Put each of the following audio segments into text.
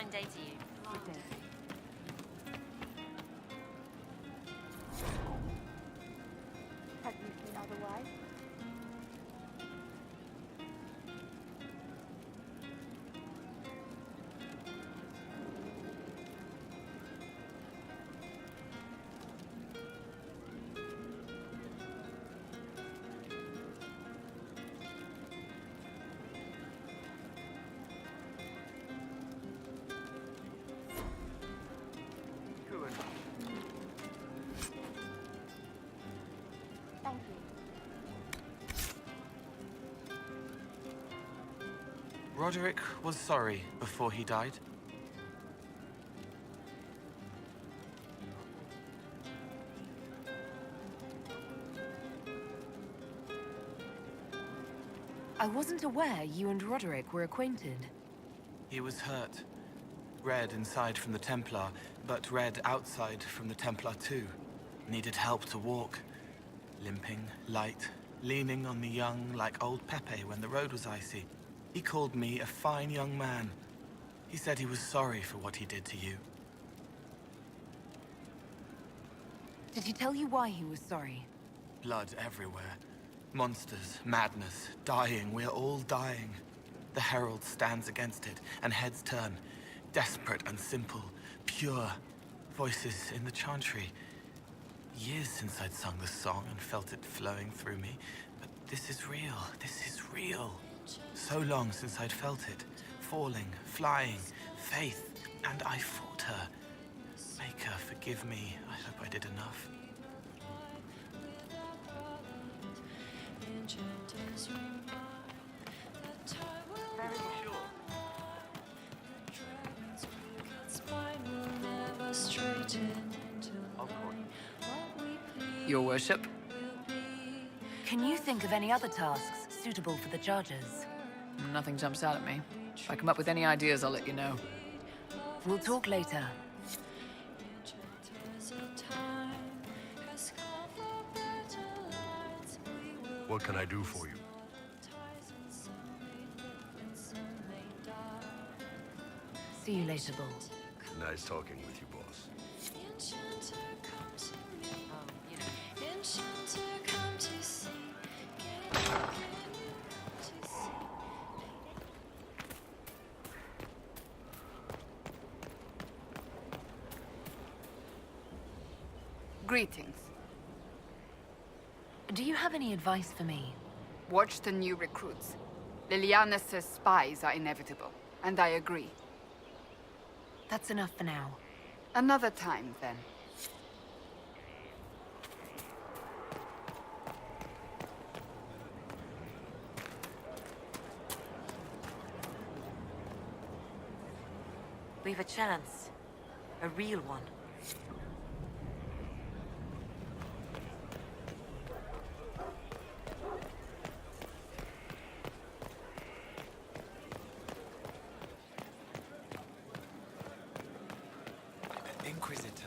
fine day to you. Good day. Have you seen otherwise? Thank you. Roderick was sorry before he died. I wasn't aware you and Roderick were acquainted. He was hurt. Red inside from the Templar, but red outside from the Templar too. Needed help to walk. Limping, light, leaning on the young like old Pepe when the road was icy. He called me a fine young man. He said he was sorry for what he did to you. Did he tell you why he was sorry? Blood everywhere. Monsters, madness, dying, we're all dying. The Herald stands against it, and heads turn. Desperate and simple, pure. Voices in the chantry. Years since I'd sung the song and felt it flowing through me. But this is real, this is real. So long since I'd felt it. Falling, flying, faith, and I fought her. Make her forgive me. I hope I did enough. Very sure. Your worship? Can you think of any other tasks suitable for the chargers? Nothing jumps out at me. If I come up with any ideas, I'll let you know. We'll talk later. What can I do for you? See you later, Bull. Nice talking with you, boss. Greetings. Do you have any advice for me? Watch the new recruits. Liliana's spies are inevitable, and I agree. That's enough for now. Another time, then. We've a chance. A real one. Inquisitor.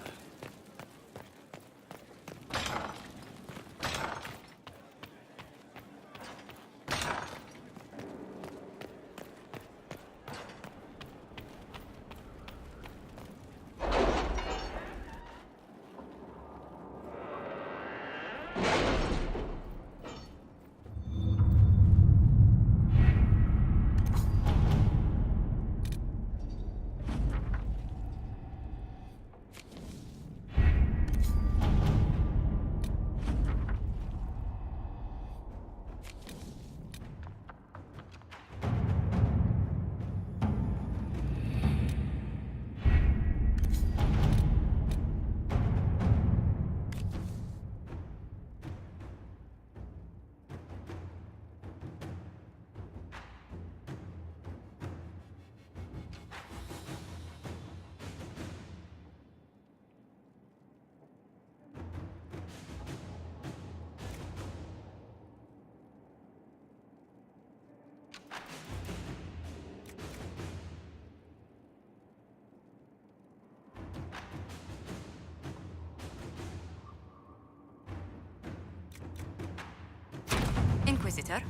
Inquisitor?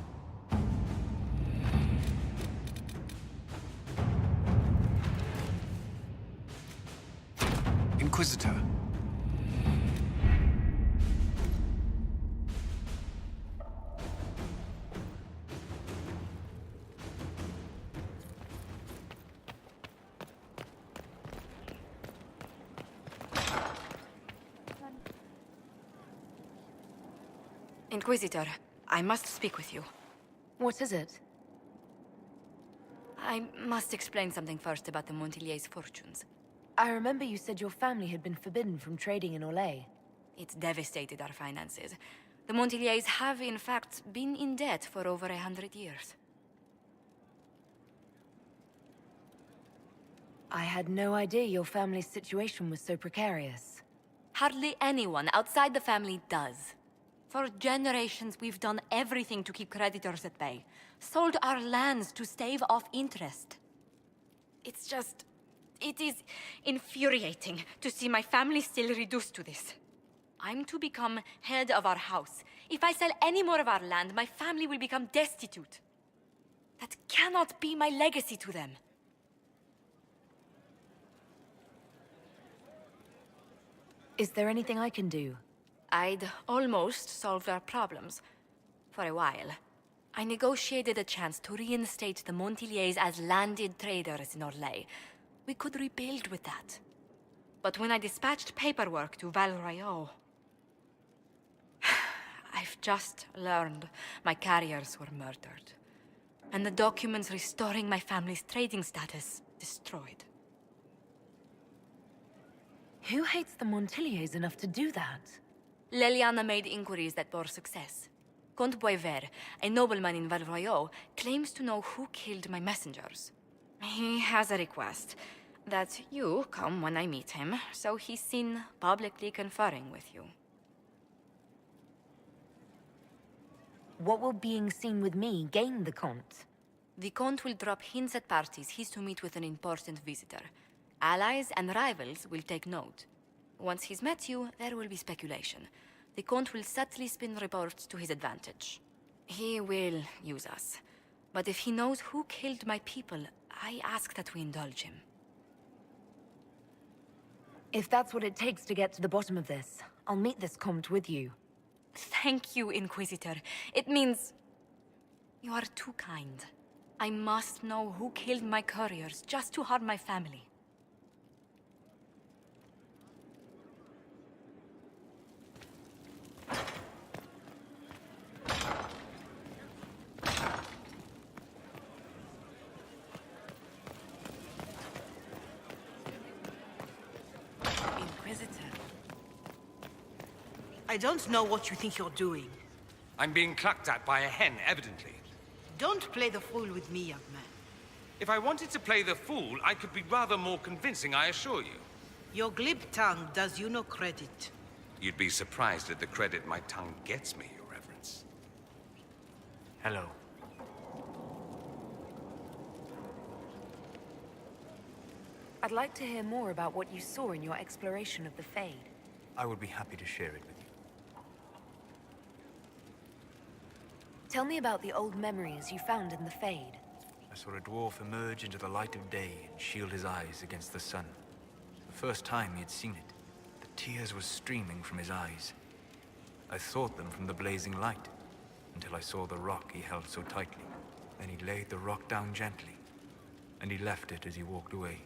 Inquisitor. Inquisitor, I must speak with you. What is it? I must explain something first about the Montilier's fortunes. I remember you said your family had been forbidden from trading in Orlais. It's devastated our finances. The Montiliers have, in fact, been in debt for over 100 years. I had no idea your family's situation was so precarious. Hardly anyone outside the family does. For generations, we've done everything to keep creditors at bay. Sold our lands to stave off interest. It's just... it is infuriating to see my family still reduced to this. I'm to become head of our house. If I sell any more of our land, my family will become destitute. That cannot be my legacy to them. Is there anything I can do? I'd almost solved our problems. For a while. I negotiated a chance to reinstate the Montiliers as landed traders in Orlais. We could rebuild with that. But when I dispatched paperwork to Val Royeaux... I've just learned my carriers were murdered. And the documents restoring my family's trading status destroyed. Who hates the Montiliers enough to do that? Leliana made inquiries that bore success. Comte Boisvert, a nobleman in Val Royeaux, claims to know who killed my messengers. He has a request that you come when I meet him, so he's seen publicly conferring with you. What will being seen with me gain the Comte? The Comte will drop hints at parties he's to meet with an important visitor. Allies and rivals will take note. Once he's met you, there will be speculation. The Comte will subtly spin reports to his advantage. He will use us. But if he knows who killed my people, I ask that we indulge him. If that's what it takes to get to the bottom of this, I'll meet this Comte with you. Thank you, Inquisitor. It means... you are too kind. I must know who killed my couriers just to harm my family. Inquisitor. I don't know what you think you're doing. I'm being clucked at by a hen, evidently. Don't play the fool with me, young man. If I wanted to play the fool, I could be rather more convincing, I assure you. Your glib tongue does you no credit. You'd be surprised at the credit my tongue gets me, Your Reverence. Hello. I'd like to hear more about what you saw in your exploration of the Fade. I would be happy to share it with you. Tell me about the old memories you found in the Fade. I saw a dwarf emerge into the light of day and shield his eyes against the sun. The first time he had seen it, the tears were streaming from his eyes. I thought them from the blazing light, until I saw the rock he held so tightly. Then he laid the rock down gently, and he left it as he walked away.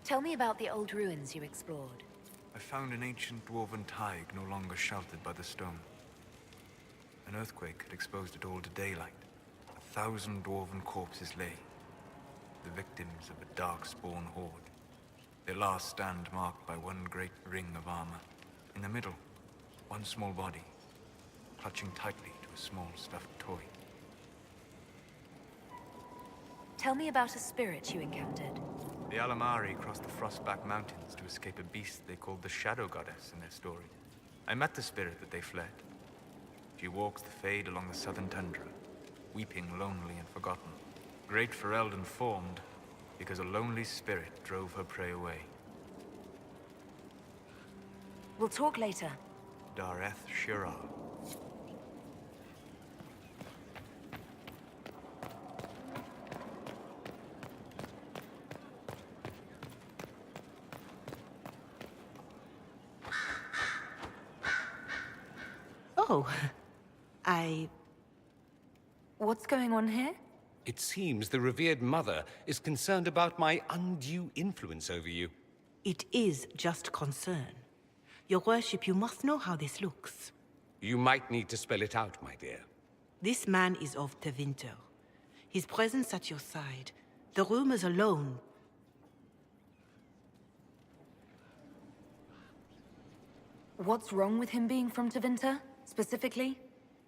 Tell me about the old ruins you explored. I found an ancient dwarven thaig no longer sheltered by the stone. An earthquake had exposed it all to daylight. 1,000 dwarven corpses lay, the victims of a dark-spawn horde. Their last stand marked by one great ring of armor. In the middle, one small body, clutching tightly to a small stuffed toy. Tell me about a spirit you encountered. The Alamari crossed the Frostback Mountains to escape a beast they called the Shadow Goddess in their story. I met the spirit that they fled. She walks the Fade along the southern tundra, weeping lonely and forgotten. Great Ferelden formed because a lonely spirit drove her prey away. We'll talk later. Dareth Shiral. Oh, What's going on here? It seems the revered mother is concerned about my undue influence over you. It is just concern. Your worship, you must know how this looks. You might need to spell it out, my dear. This man is of Tevinter. His presence at your side, the rumors alone. What's wrong with him being from Tevinter, specifically?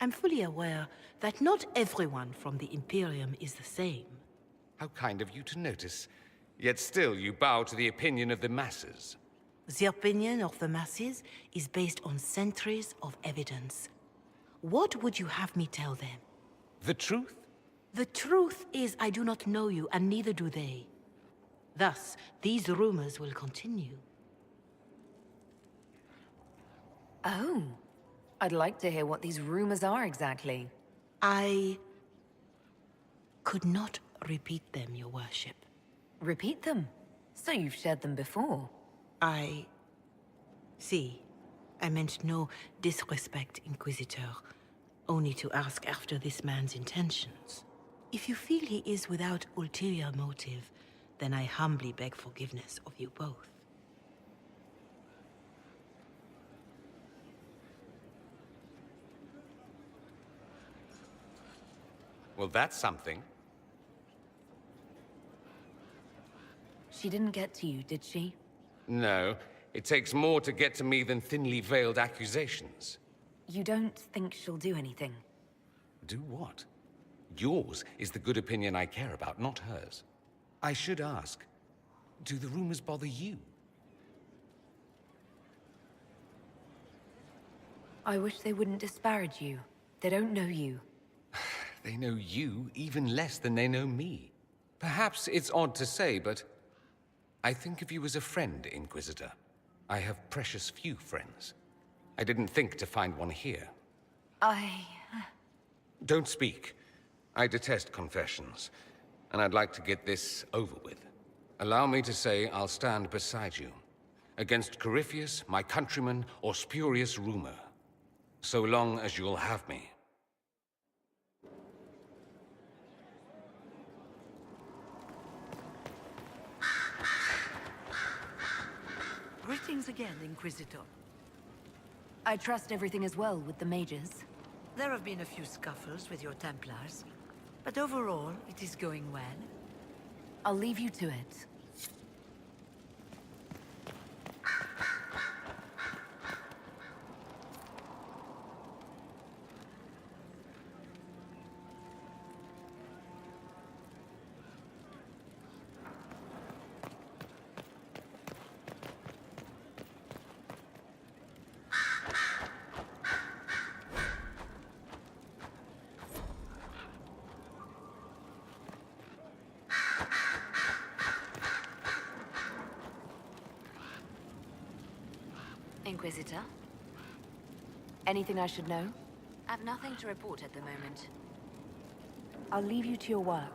I'm fully aware that not everyone from the Imperium is the same. How kind of you to notice. Yet still you bow to the opinion of the masses. The opinion of the masses is based on centuries of evidence. What would you have me tell them? The truth? The truth is I do not know you, and neither do they. Thus, these rumors will continue. Oh. I'd like to hear what these rumors are exactly. I could not repeat them, your worship. Repeat them? So you've shared them before. See, I meant no disrespect, Inquisitor. Only to ask after this man's intentions. If you feel he is without ulterior motive, then I humbly beg forgiveness of you both. Well, that's something. She didn't get to you, did she? No, it takes more to get to me than thinly veiled accusations. You don't think she'll do anything? Do what? Yours is the good opinion I care about, not hers. I should ask, do the rumors bother you? I wish they wouldn't disparage you. They don't know you. They know you even less than they know me. Perhaps it's odd to say, but I think of you as a friend, Inquisitor. I have precious few friends. I didn't think to find one here. Don't speak. I detest confessions, and I'd like to get this over with. Allow me to say I'll stand beside you, against Corypheus, my countryman, or spurious rumor, so long as you'll have me. Greetings again, Inquisitor. I trust everything is well with the mages. There have been a few scuffles with your Templars, but overall, it is going well. I'll leave you to it. Inquisitor? Anything I should know? I've nothing to report at the moment. I'll leave you to your work.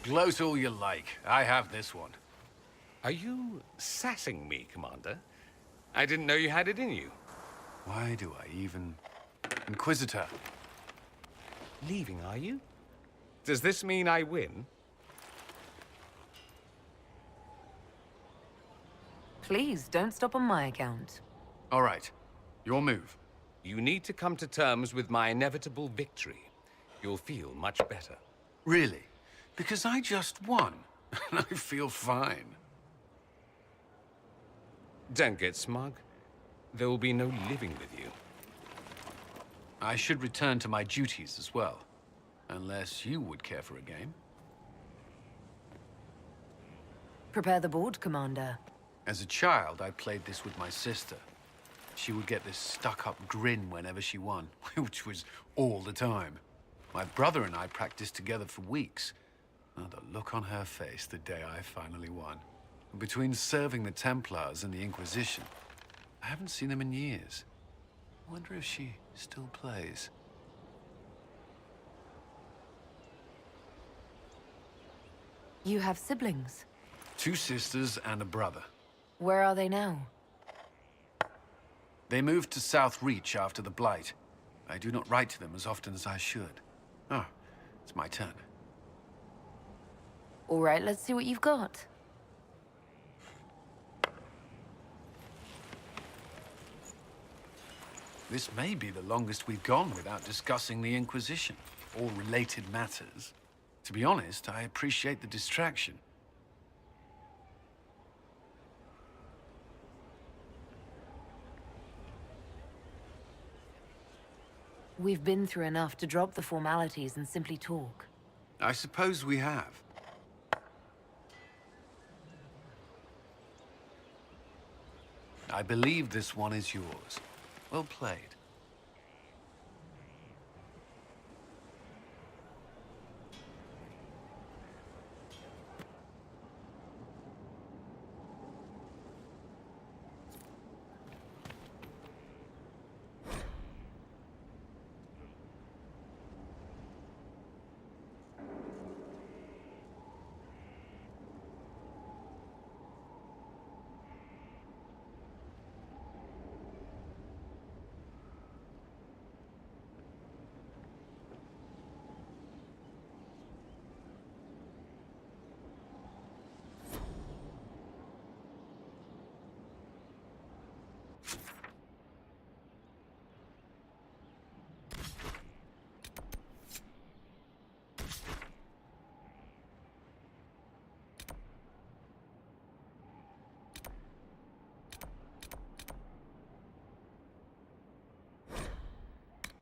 Gloat all you like. I have this one. Are you sassing me, Commander? I didn't know you had it in you. Why do I even... Inquisitor. Leaving, are you? Does this mean I win? Please, don't stop on my account. All right. Your move. You need to come to terms with my inevitable victory. You'll feel much better. Really? Because I just won, and I feel fine. Don't get smug. There will be no living with you. I should return to my duties as well. Unless you would care for a game. Prepare the board, Commander. As a child, I played this with my sister. She would get this stuck-up grin whenever she won, which was all the time. My brother and I practiced together for weeks. Oh, the look on her face the day I finally won. Between serving the Templars and the Inquisition, I haven't seen them in years. I wonder if she still plays. You have siblings. 2 sisters and a brother. Where are they now? They moved to South Reach after the Blight. I do not write to them as often as I should. Oh, it's my turn. All right, let's see what you've got. This may be the longest we've gone without discussing the Inquisition, or related matters. To be honest, I appreciate the distraction. We've been through enough to drop the formalities and simply talk. I suppose we have. I believe this one is yours. Well played.